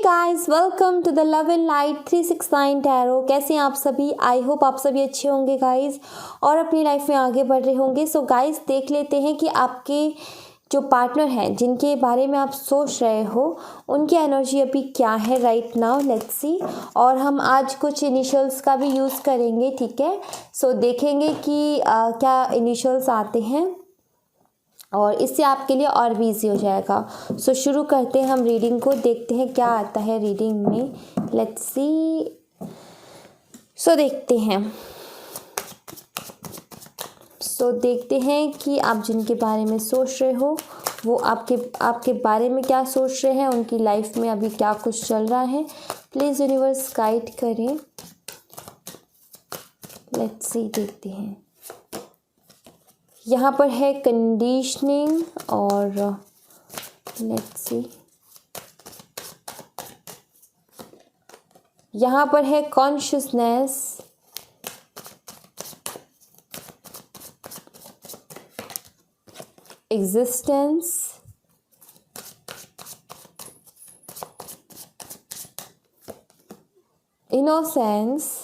Guys, welcome to the love and light 369 tarot. कैसे हैं आप सभी? आई होप आप सभी अच्छे होंगे गाइस और अपनी लाइफ में आगे बढ़ रहे होंगे। सो गाइस, देख लेते हैं कि आपके जो पार्टनर हैं, जिनके बारे में आप सोच रहे हो, उनकी एनर्जी अभी क्या है राइट नाउ। Let's see. और हम आज कुछ इनिशियल्स का भी यूज़ करेंगे, ठीक है। सो देखेंगे कि क्या इनिशियल्स आते हैं और इससे आपके लिए और भी ईजी हो जाएगा। सो शुरू करते हैं हम रीडिंग को, देखते हैं क्या आता है रीडिंग में। Let's see. सो देखते हैं। सो देखते हैं कि आप जिनके बारे में सोच रहे हो वो आपके बारे में क्या सोच रहे हैं, उनकी लाइफ में अभी क्या कुछ चल रहा है। प्लीज़ यूनिवर्स गाइड करें। लेट्स सी, देखते हैं। यहाँ पर है कंडीशनिंग और लेट्स सी, यहाँ पर है consciousness, existence, innocence,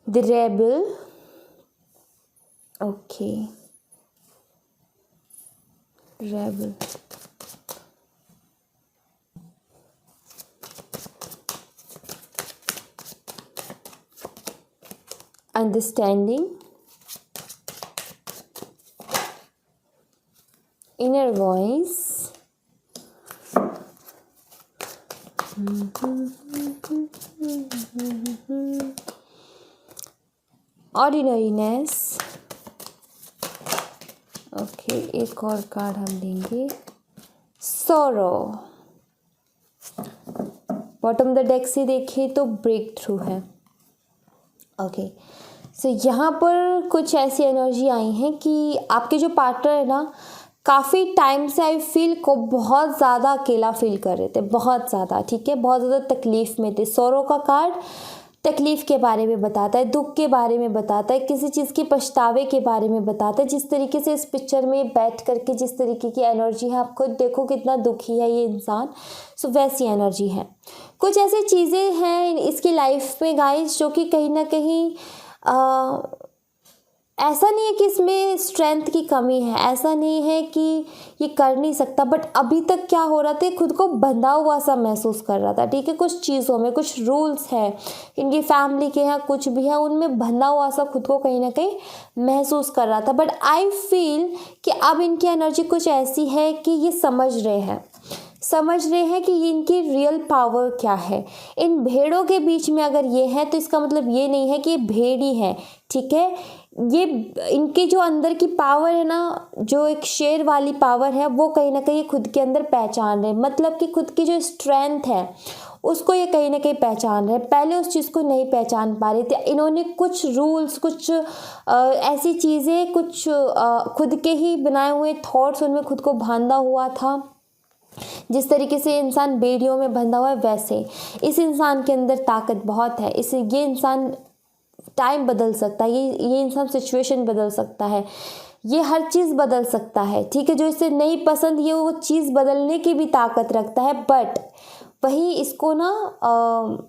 the rebel, okay, rebel, understanding, inner voice, ordinariness. Okay, एक और कार्ड हम लेंगे, सॉरो। बॉटम द डेक से देखें तो ब्रेक थ्रू है। ओके, सो यहाँ पर कुछ ऐसी एनर्जी आई हैं कि आपके जो पार्टनर है ना, काफ़ी टाइम से आई फील को बहुत ज़्यादा अकेला फील कर रहे थे, बहुत ज़्यादा, ठीक है, बहुत ज़्यादा तकलीफ़ में थे। सॉरो का कार्ड तकलीफ़ के बारे में बताता है, दुख के बारे में बताता है, किसी चीज़ के पछतावे के बारे में बताता है। जिस तरीके से इस पिक्चर में बैठ करके जिस तरीके की एनर्जी है, आप खुद देखो कितना दुखी है ये इंसान। सो वैसी एनर्जी है। कुछ ऐसी चीज़ें हैं इसकी लाइफ में गाइस जो कि कहीं ना कहीं ऐसा नहीं है कि इसमें स्ट्रेंथ की कमी है, ऐसा नहीं है कि ये कर नहीं सकता, बट अभी तक क्या हो रहा था, खुद को बंधा हुआ सा महसूस कर रहा था, ठीक है। कुछ चीज़ों में कुछ रूल्स है, इनकी फैमिली के यहाँ कुछ भी है, उनमें बंधा हुआ सा खुद को कहीं ना कहीं महसूस कर रहा था। बट आई फील कि अब इनकी एनर्जी कुछ ऐसी है कि ये समझ रहे हैं कि इनकी रियल पावर क्या है। इन भेड़ों के बीच में अगर ये है तो इसका मतलब ये नहीं है कि ये भेड़ ही है, ठीक है। ये इनके जो अंदर की पावर है ना, जो एक शेर वाली पावर है, वो कहीं ना कहीं खुद के अंदर पहचान रहे हैं। मतलब कि खुद की जो स्ट्रेंथ है उसको ये कहीं ना कहीं पहचान रहे हैं। पहले उस चीज़ को नहीं पहचान पा रहे थे। इन्होंने कुछ रूल्स, कुछ ऐसी चीज़ें, कुछ खुद के ही बनाए हुए थॉट्स, उनमें खुद को बांधा हुआ था। जिस तरीके से इंसान बेड़ियों में बंधा हुआ है, वैसे इस इंसान के अंदर ताकत बहुत है। ये इंसान टाइम बदल सकता है, ये इंसान सिचुएशन बदल सकता है, ये हर चीज़ बदल सकता है, ठीक है। जो इसे नहीं पसंद, ये वो चीज़ बदलने की भी ताकत रखता है। बट वही इसको ना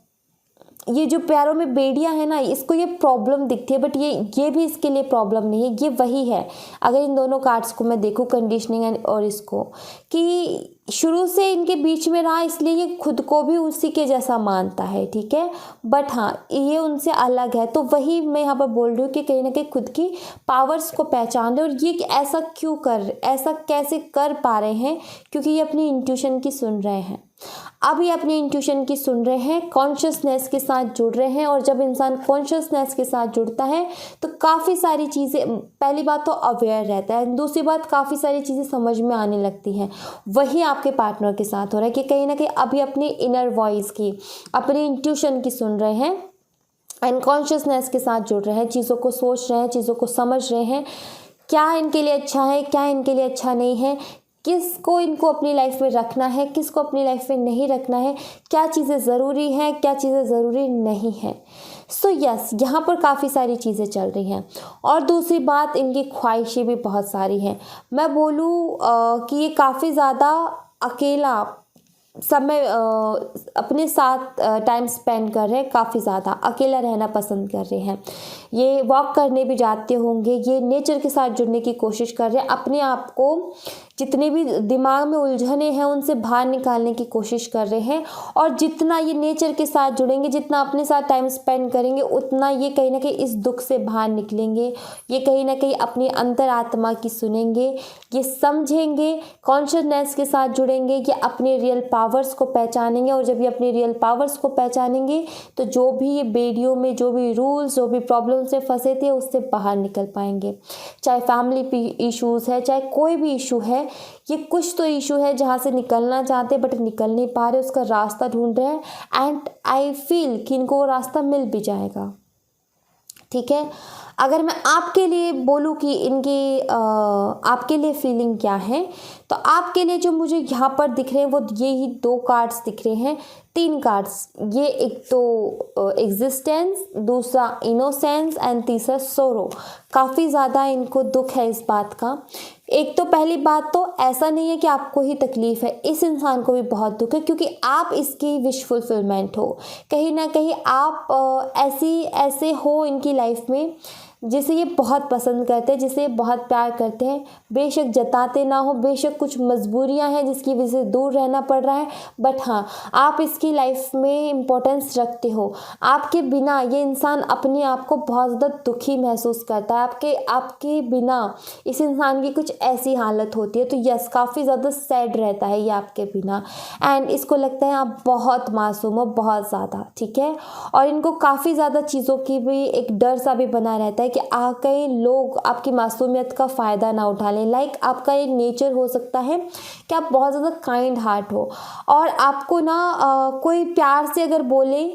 ये जो प्यारों में बेड़ियां है ना, इसको ये प्रॉब्लम दिखती है, बट ये भी इसके लिए प्रॉब्लम नहीं है, ये वही है। अगर इन दोनों कार्ड्स को मैं देखूं, कंडीशनिंग और इसको, कि शुरू से इनके बीच में रहा, इसलिए ये खुद को भी उसी के जैसा मानता है, ठीक है। बट हाँ, ये उनसे अलग है। तो वही मैं यहाँ पर बोल रही हूँ कि कहीं ना कहीं खुद की पावर्स को पहचान रहे, और ये ऐसा कैसे कर पा रहे हैं, क्योंकि ये अपनी इंट्यूशन की सुन रहे हैं। अब ये अपनी इंट्यूशन की सुन रहे हैं, कॉन्शियसनेस के साथ जुड़ रहे हैं। और जब इंसान कॉन्शियसनेस के साथ जुड़ता है तो काफ़ी सारी चीज़ें, पहली बात तो अवेयर रहता है, दूसरी बात काफ़ी सारी चीज़ें समझ में आने लगती हैं। वही आपके पार्टनर के साथ हो रहा है कि कहीं ना कहीं अभी अपनी इनर वॉइस की, अपनी इंट्यूशन की सुन रहे हैं, अनकॉन्शियसनेस के साथ जुड़ रहे हैं, चीज़ों को सोच रहे हैं, चीज़ों को समझ रहे हैं, क्या इनके लिए अच्छा है, क्या इनके लिए अच्छा नहीं है, किसको इनको अपनी लाइफ में रखना है, किसको अपनी लाइफ में नहीं रखना है, क्या चीज़ें ज़रूरी हैं, क्या चीज़ें ज़रूरी नहीं हैं। सो यस, यहाँ पर काफ़ी सारी चीज़ें चल रही हैं। और दूसरी बात, इनकी ख्वाहिशें भी बहुत सारी हैं। मैं बोलूँ कि ये काफ़ी ज़्यादा अकेला समय अपने साथ टाइम स्पेंड कर रहे हैं, काफ़ी ज़्यादा अकेला रहना पसंद कर रहे हैं। ये वॉक करने भी जाते होंगे, ये नेचर के साथ जुड़ने की कोशिश कर रहे हैं, अपने आप को जितने भी दिमाग में उलझने हैं उनसे बाहर निकालने की कोशिश कर रहे हैं। और जितना ये नेचर के साथ जुड़ेंगे, जितना अपने साथ टाइम स्पेंड करेंगे, उतना ये कहीं ना कहीं इस दुख से बाहर निकलेंगे। ये कहीं ना कहीं अपनी अंतरात्मा की सुनेंगे, ये समझेंगे, कॉन्शियसनेस के साथ जुड़ेंगे, ये अपने रियल पावर्स को पहचानेंगे। और जब ये अपने रियल पावर्स को पहचानेंगे तो जो भी ये बेड़ियों में जो भी रूल्स, जो भी प्रॉब्लम से फंसे थे, उससे बाहर निकल पाएंगे। चाहे फैमिली इश्यूज़ है, चाहे कोई भी इशू है, ये कुछ तो इशू है जहाँ से निकलना चाहते बट निकल नहीं पा रहे, उसका रास्ता ढूंढ रहे हैं। एंड आई फील कि इनको वो रास्ता मिल भी जाएगा। ठीक है, अगर मैं आपके लिए बोलूँ कि इनकी आपके लिए फीलिंग क्या है, तो आपके लिए जो मुझे यहाँ पर दिख रहे हैं वो ये ही 2 कार्ड्स दिख रहे हैं, 3 कार्ड्स। ये एक तो एग्जिस्टेंस, दूसरा इनोसेंस एंड तीसरा सोरो। काफ़ी ज़्यादा इनको दुख है इस बात का। एक तो पहली बात तो ऐसा नहीं है कि आपको ही तकलीफ़ है, इस इंसान को भी बहुत दुख है, क्योंकि आप इसकी विश फुलफिलमेंट हो। कहीं ना कहीं आप ऐसे हो इनकी लाइफ में जिसे ये बहुत पसंद करते हैं, जिसे ये बहुत प्यार करते हैं। बेशक जताते ना हो, बेशक कुछ मजबूरियां हैं जिसकी वजह से दूर रहना पड़ रहा है, बट हाँ, आप इसकी लाइफ में इम्पोर्टेंस रखते हो। आपके बिना ये इंसान अपने आप को बहुत ज़्यादा दुखी महसूस करता है। आपके बिना इस इंसान की कुछ ऐसी हालत होती है। तो यस, काफ़ी ज़्यादा सैड रहता है ये आपके बिना। एंड इसको लगता है आप बहुत मासूम हो, बहुत ज़्यादा। ठीक है, और इनको काफ़ी ज़्यादा चीज़ों की भी एक डर सा भी बना रहता है कि कई लोग आपकी मासूमियत का फ़ायदा ना उठा लें। लाइक आपका एक नेचर हो सकता है कि आप बहुत ज़्यादा काइंड हार्ट हो, और आपको ना कोई प्यार से अगर बोले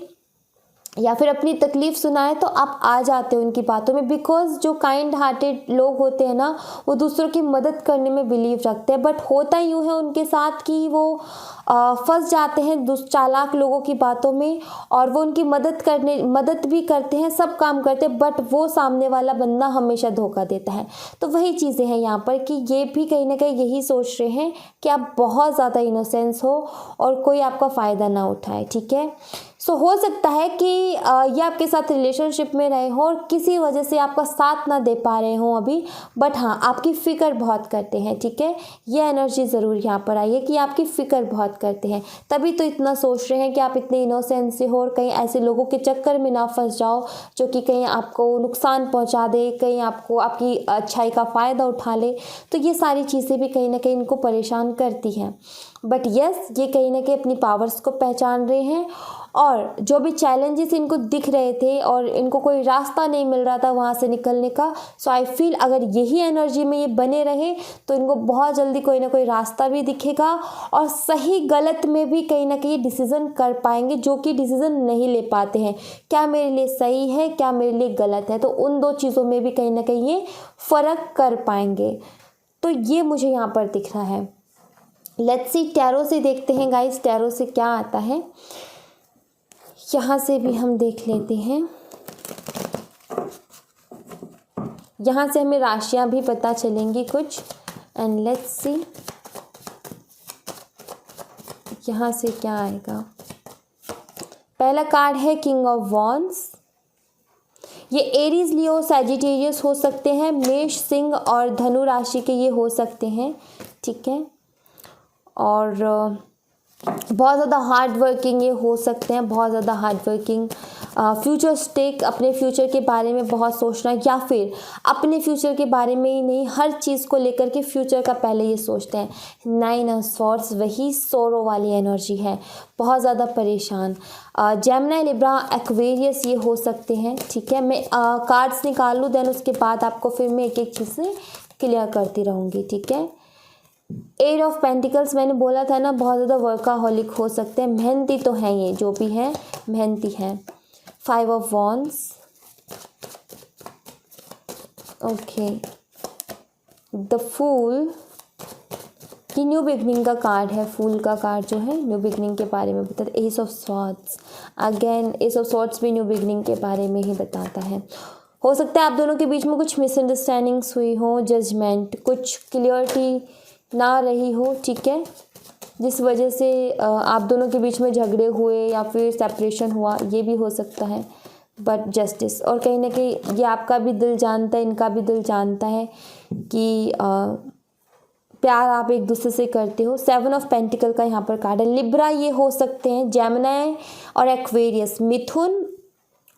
या फिर अपनी तकलीफ़ सुनाए तो आप आ जाते हो उनकी बातों में। बिकॉज जो काइंड हार्टेड लोग होते हैं ना, वो दूसरों की मदद करने में बिलीव रखते हैं। बट होता यूँ है उनके साथ कि वो फंस जाते हैं चालाक लोगों की बातों में, और वो उनकी मदद भी करते हैं, सब काम करते हैं, बट वो सामने वाला बंदा हमेशा धोखा देता है। तो वही चीज़ें हैं यहाँ पर कि ये भी कहीं ना कहीं यही सोच रहे हैं कि आप बहुत ज़्यादा इनोसेंस हो और कोई आपका फ़ायदा ना उठाए। ठीक है, सो हो सकता है कि ये आपके साथ रिलेशनशिप में रहे हो और किसी वजह से आपका साथ ना दे पा रहे हो अभी, बट हाँ, आपकी फ़िक्र बहुत करते हैं। ठीक है, ये एनर्जी ज़रूर यहाँ पर आई है कि आपकी फ़िक्र बहुत करते हैं, तभी तो इतना सोच रहे हैं कि आप इतने इनोसेंट से हो और कहीं ऐसे लोगों के चक्कर में ना फंस जाओ जो कि कहीं आपको नुकसान पहुँचा दे, कहीं आपको आपकी अच्छाई का फ़ायदा उठा ले। तो ये सारी चीज़ें भी कहीं ना कहीं इनको परेशान करती हैं। बट यस, ये कहीं ना कहीं अपनी पावर्स को पहचान रहे हैं, और जो भी चैलेंजेस इनको दिख रहे थे और इनको कोई रास्ता नहीं मिल रहा था वहाँ से निकलने का, सो आई फील अगर यही एनर्जी में ये बने रहे तो इनको बहुत जल्दी कोई ना कोई रास्ता भी दिखेगा, और सही गलत में भी कहीं ना कहीं डिसीज़न कर पाएंगे, जो कि डिसीज़न नहीं ले पाते हैं। क्या मेरे लिए सही है, क्या मेरे लिए गलत है, तो उन 2 चीज़ों में भी कहीं ना कहीं ये फ़र्क कर पाएंगे। तो ये मुझे यहाँ पर दिख रहा है। लेट्स सी, टैरो से देखते हैं गाइस, टैरो से क्या आता है। यहाँ से भी हम देख लेते हैं। यहाँ से हमें राशियाँ भी पता चलेंगी कुछ। एंड लेट्स सी यहाँ से क्या आएगा। पहला कार्ड है किंग ऑफ वॉन्ड्स। ये एरीज, लियो, सैजिटेरियस हो सकते हैं, मेष, सिंह और धनु राशि के ये हो सकते हैं। ठीक है, और बहुत ज़्यादा हार्ड वर्किंग ये हो सकते हैं, बहुत ज़्यादा हार्ड वर्किंग, फ्यूचर स्टेक, अपने फ्यूचर के बारे में बहुत सोचना, या फिर अपने फ्यूचर के बारे में ही नहीं, हर चीज़ को लेकर के फ्यूचर का पहले ये सोचते हैं। 9 ऑफ स्वॉर्ड्स, वही सोरो वाली एनर्जी है, बहुत ज़्यादा परेशान। जेमिनी, लिब्रा, एक्वेरियस ये हो सकते हैं। ठीक है, मैं कार्ड्स निकाल लूँ, देन उसके बाद आपको फिर मैं एक एक चीज़ें क्लियर करती रहूँगी। ठीक है, 8 ऑफ पेंटिकल्स, मैंने बोला था ना बहुत ज़्यादा वर्काहॉलिक हो सकते हैं, मेहनती तो हैं ये, जो भी हैं मेहनती हैं। 5 of wands, okay, the fool, ये न्यू बिगनिंग का कार्ड है, फूल का कार्ड जो है न्यू बिगनिंग के बारे में बताता है। S of swords, again S of swords भी न्यू बिगनिंग के बारे में ही बताता है। हो सकता है आप दोनों के बीच में कुछ मिसअंडरस्टैंडिंग्स हुई हो, जजमेंट, कुछ क्लियरिटी ना रही हो, ठीक है, जिस वजह से आप दोनों के बीच में झगड़े हुए या फिर सेपरेशन हुआ, ये भी हो सकता है। बट जस्टिस, और कहीं ना कहीं ये आपका भी दिल जानता है, इनका भी दिल जानता है कि प्यार आप एक दूसरे से करते हो। 7 ऑफ पेंटिकल का यहाँ पर कार्ड है। लिब्रा ये हो सकते हैं, जेमिनी और एक्वेरियस, मिथुन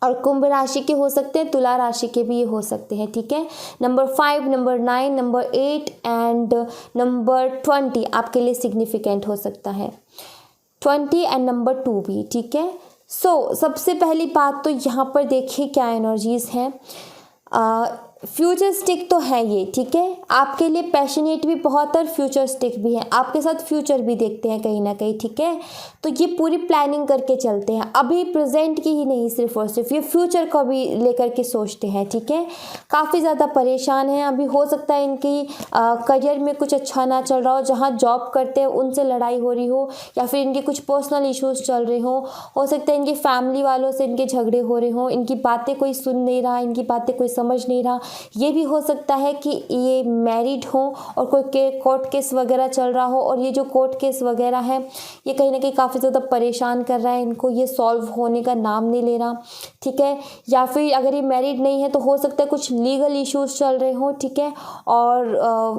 और कुंभ राशि के हो सकते हैं, तुला राशि के भी ये हो सकते हैं, ठीक है। Number 5, number 9, number 8 and number 20 आपके लिए सिग्निफिकेंट हो सकता है, 20 एंड नंबर 2 भी, ठीक है। सबसे पहली बात तो यहाँ पर देखिए क्या एनर्जीज हैं। फ्यूचरिस्टिक तो है ये, ठीक है, आपके लिए पैशनेट भी बहुत और फ्यूचरिस्टिक भी है, आपके साथ फ्यूचर भी देखते हैं कहीं ना कहीं, ठीक है। तो ये पूरी प्लानिंग करके चलते हैं, अभी प्रेजेंट की ही नहीं सिर्फ और सिर्फ, ये फ्यूचर को भी लेकर के सोचते हैं, ठीक है। काफ़ी ज़्यादा परेशान हैं अभी, हो सकता है इनकी करियर में कुछ अच्छा ना चल रहा हो, जहाँ जॉब करते हैं उनसे लड़ाई हो रही हो, या फिर इनके कुछ पर्सनल इश्यूज चल रहे हो सकता है इनकी फैमिली वालों से इनके झगड़े हो रहे हो, इनकी बातें कोई सुन नहीं रहा, इनकी बातें कोई समझ नहीं रहा। ये भी हो सकता है कि ये मैरिड हो और कोई कोर्ट केस वगैरह चल रहा हो, और ये जो कोर्ट केस वगैरह है ये कहीं ना कहीं काफ़ी ज़्यादा परेशान कर रहा है इनको, ये सॉल्व होने का नाम नहीं ले रहा, ठीक है। या फिर अगर ये मैरिड नहीं है तो हो सकता है कुछ लीगल इश्यूज चल रहे हो, ठीक है, और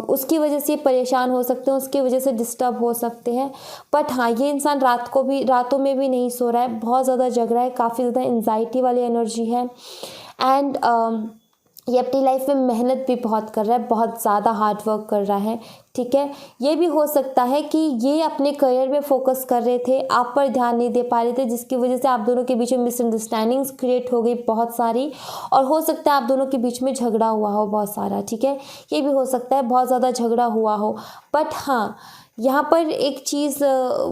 उसकी वजह से परेशान हो सकते हैं, उसकी वजह से डिस्टर्ब हो सकते हैं। बट हाँ, ये इंसान रातों में भी नहीं सो रहा है, बहुत ज़्यादा जग रहा है, काफ़ी ज़्यादा एंजाइटी वाली एनर्जी है। एंड ये अपनी लाइफ में मेहनत भी बहुत कर रहा है, बहुत ज़्यादा हार्ड वर्क कर रहा है, ठीक है। ये भी हो सकता है कि ये अपने करियर में फोकस कर रहे थे, आप पर ध्यान नहीं दे पा रहे थे, जिसकी वजह से आप दोनों के बीच में मिसअंडरस्टैंडिंग्स क्रिएट हो गई बहुत सारी, और हो सकता है आप दोनों के बीच में झगड़ा हुआ हो बहुत सारा, ठीक है। ये भी हो सकता है बहुत ज़्यादा झगड़ा हुआ हो। बट हाँ, यहाँ पर एक चीज़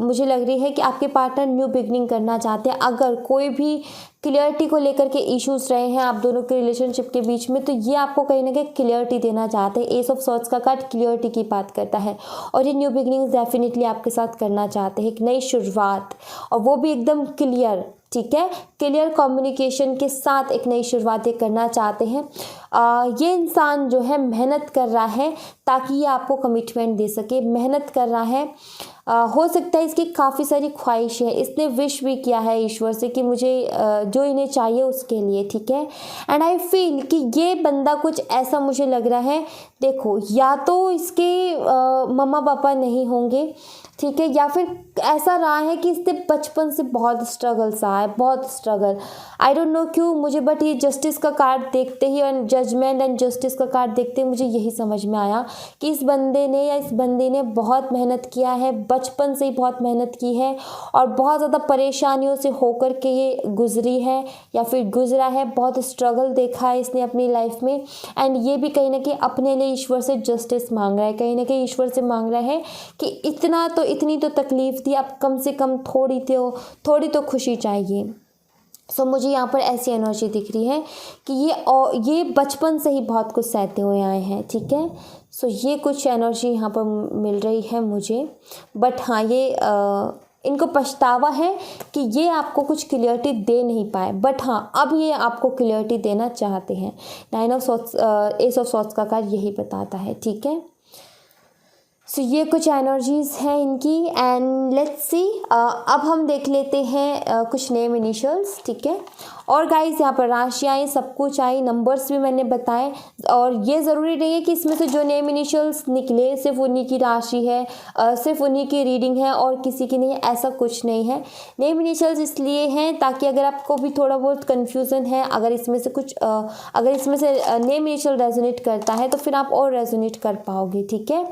मुझे लग रही है कि आपके पार्टनर न्यू बिगनिंग करना चाहते हैं। अगर कोई भी क्लियरिटी को लेकर के इश्यूज रहे हैं आप दोनों के रिलेशनशिप के बीच में, तो ये आपको कहीं ना कहीं क्लियरिटी देना चाहते हैं। एस ऑफ सॉर्ड्स का कार्ड क्लियरिटी की बात करता है, और ये न्यू बिगनिंग डेफिनेटली आपके साथ करना चाहते हैं, एक नई शुरुआत, और वो भी एकदम क्लियर, ठीक है, क्लियर कम्युनिकेशन के साथ एक नई शुरुआतें करना चाहते हैं। ये इंसान जो है मेहनत कर रहा है ताकि ये आपको कमिटमेंट दे सके, मेहनत कर रहा है। हो सकता है इसकी काफ़ी सारी ख्वाहिश है, इसने विश भी किया है ईश्वर से कि मुझे जो इन्हें चाहिए उसके लिए, ठीक है। एंड आई फील कि ये बंदा कुछ ऐसा मुझे लग रहा है, देखो, या तो इसके मम्मा पापा नहीं होंगे, ठीक है, या फिर ऐसा रहा है कि इससे बचपन से बहुत स्ट्रगल सा है, बहुत स्ट्रगल, आई डोंट नो क्यों मुझे, बट ये जस्टिस का कार्ड देखते ही और जजमेंट एंड जस्टिस का कार्ड देखते ही मुझे यही समझ में आया कि इस बंदे ने या इस बंदी ने बहुत मेहनत किया है, बचपन से ही बहुत मेहनत की है, और बहुत ज़्यादा परेशानियों से होकर के ये गुजरी है या फिर गुजरा है, बहुत स्ट्रगल देखा है इसने अपनी लाइफ में। एंड ये भी कहीं ना कहीं अपने लिए ईश्वर से जस्टिस मांग रहा है, कहीं ना कहीं ईश्वर से मांग रहा है कि इतनी तो तकलीफ थी, अब कम से कम थोड़ी तो खुशी चाहिए। मुझे यहाँ पर ऐसी एनर्जी दिख रही है कि ये बचपन से ही बहुत कुछ सहते हुए आए हैं, ठीक है। ये कुछ एनर्जी यहाँ पर मिल रही है मुझे। बट हाँ, ये इनको पछतावा है कि ये आपको कुछ क्लियरिटी दे नहीं पाए, बट हाँ, अब ये आपको क्लियरिटी देना चाहते हैं। 9 of swords, S of swords का कार्ड यही बताता है, ठीक है। ये कुछ एनर्जीज हैं इनकी। एंड लेट्स सी, अब हम देख लेते हैं कुछ नेम इनिशियल्स, ठीक है। और गाइस, यहाँ पर राशियाँ आई, सब कुछ आई, नंबर्स भी मैंने बताए, और ये ज़रूरी नहीं है कि इसमें से जो नेम इनिशियल्स निकले सिर्फ उन्हीं की राशि है, सिर्फ उन्हीं की रीडिंग है और किसी की नहीं है, ऐसा कुछ नहीं है। नेम इनिशियल्स इसलिए हैं ताकि अगर आपको भी थोड़ा बहुत कन्फ्यूज़न है, अगर इसमें से नेम इनिशियल रेजोनेट करता है तो फिर आप और रेजोनेट कर पाओगे, ठीक है।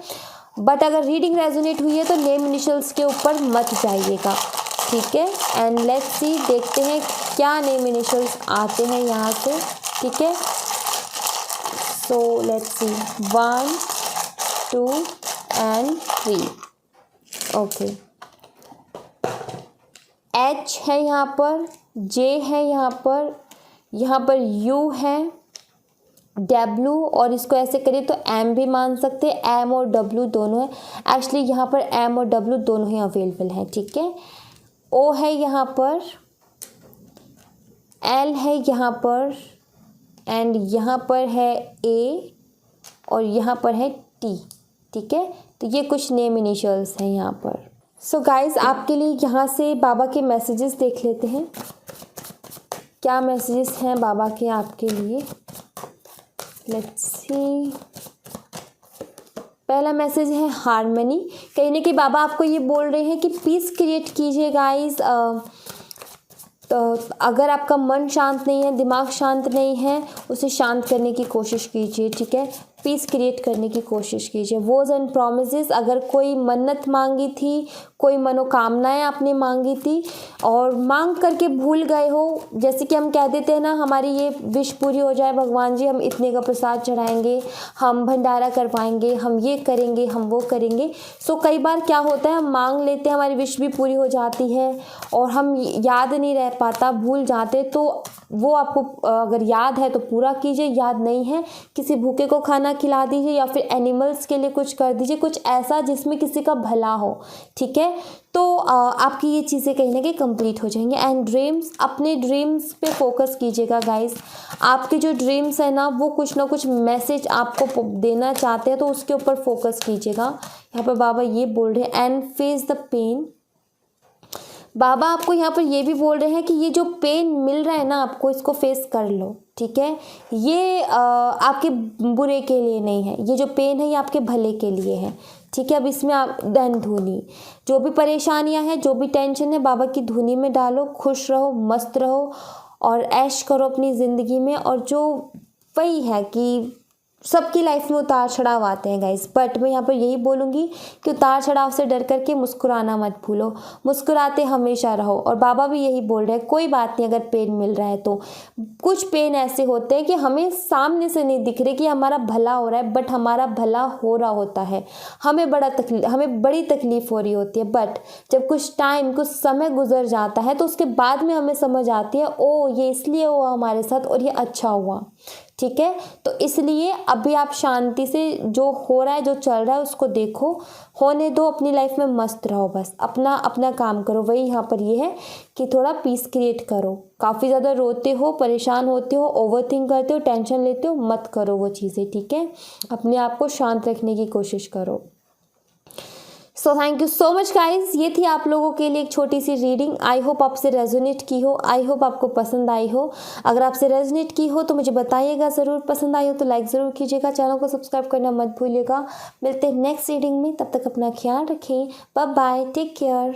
बट अगर रीडिंग रेजोनेट हुई है तो नेम इनिशियल्स के ऊपर मत जाइएगा, ठीक है। एंड लेट्स सी, देखते हैं क्या नेम इनिशियल्स आते हैं यहाँ से, ठीक है। Let's see, 1 2 and 3, okay. H है यहाँ पर, J है यहाँ पर U है, W और इसको ऐसे करें तो M भी मान सकते हैं, M और W दोनों है। एक्चुअली यहाँ पर M और W दोनों ही अवेलेबल हैं, ठीक है। O है यहाँ पर, L है यहाँ पर, एंड यहाँ पर है A और यहाँ पर है T, ठीक है। तो ये कुछ नेम इनिशियल्स हैं यहाँ पर। सो गाइज, आपके लिए यहाँ से बाबा के मैसेजेस देख लेते हैं, क्या मैसेजेस हैं बाबा के आपके लिए। Let's see. पहला मैसेज है हार्मनी। कहीं ना कहीं बाबा आपको ये बोल रहे हैं कि पीस क्रिएट कीजिए गाइस। तो अगर आपका मन शांत नहीं है, दिमाग शांत नहीं है, उसे शांत करने की कोशिश कीजिए, ठीक है। पीस क्रिएट करने की कोशिश कीजिए। वोज एंड प्रोमिसेस, अगर कोई मन्नत मांगी थी, कोई मनोकामनाएं आपने मांगी थी और मांग करके भूल गए हो, जैसे कि हम कह देते हैं ना, हमारी ये विश पूरी हो जाए भगवान जी, हम इतने का प्रसाद चढ़ाएंगे, हम भंडारा करवाएंगे, हम ये करेंगे, हम वो करेंगे। सो कई बार क्या होता है, हम मांग लेते हैं, हमारी विश भी पूरी हो जाती है और हम याद नहीं रह पाता, भूल जाते। तो वो आपको अगर याद है तो पूरा कीजिए, याद नहीं है किसी भूखे को खाना खिला दीजिए या फिर एनिमल्स के लिए कुछ कर दीजिए, कुछ ऐसा जिसमें किसी का भला हो, ठीक है। तो आपकी ये चीज़ें कहीं ना कहीं कंप्लीट हो जाएंगी। एंड ड्रीम्स, अपने ड्रीम्स पे फोकस कीजिएगा गाइस। आपके जो ड्रीम्स है ना, वो कुछ ना कुछ मैसेज आपको देना चाहते हैं, तो उसके ऊपर फोकस कीजिएगा। यहाँ पर बाबा ये बोल रहे हैं, एंड फेस द पेन। बाबा आपको यहाँ पर ये भी बोल रहे हैं कि ये जो पेन मिल रहा है ना आपको, इसको फेस कर लो, ठीक है। ये आपके बुरे के लिए नहीं है, ये जो पेन है ये आपके भले के लिए है, ठीक है। अब इसमें आप धन धुनी, जो भी परेशानियां हैं, जो भी टेंशन है, बाबा की धुनी में डालो, खुश रहो, मस्त रहो और ऐश करो अपनी ज़िंदगी में। और जो वही है कि सबकी लाइफ में उतार चढ़ाव आते हैं गाइस, बट मैं यहाँ पर यही बोलूँगी कि उतार चढ़ाव से डर करके मुस्कुराना मत भूलो, मुस्कुराते हमेशा रहो। और बाबा भी यही बोल रहे हैं, कोई बात नहीं अगर पेन मिल रहा है तो। कुछ पेन ऐसे होते हैं कि हमें सामने से नहीं दिख रहे कि हमारा भला हो रहा है, बट हमारा भला हो रहा होता है, हमें बड़ी तकलीफ हो रही होती है। बट जब कुछ टाइम, कुछ समय गुजर जाता है तो उसके बाद में हमें समझ आती है, ओ ये इसलिए हुआ हमारे साथ और ये अच्छा हुआ, ठीक है। तो इसलिए अभी आप शांति से जो हो रहा है, जो चल रहा है, उसको देखो, होने दो, अपनी लाइफ में मस्त रहो, बस अपना अपना काम करो। वही यहाँ पर ये है कि थोड़ा पीस क्रिएट करो। काफ़ी ज़्यादा रोते हो, परेशान होते हो, ओवरथिंक करते हो, टेंशन लेते हो, मत करो वो चीज़ें, ठीक है। अपने आप को शांत रखने की कोशिश करो। So thank you so much guys, ये थी आप लोगों के लिए एक छोटी सी रीडिंग। आई होप आपसे रेजोनेट की हो, आई होप आपको पसंद आई हो। अगर आपसे रेजोनेट की हो तो मुझे बताइएगा ज़रूर, पसंद आई हो तो लाइक ज़रूर कीजिएगा, चैनल को सब्सक्राइब करना मत भूलिएगा। मिलते हैं नेक्स्ट रीडिंग में, तब तक अपना ख्याल रखें। Bye bye, take care.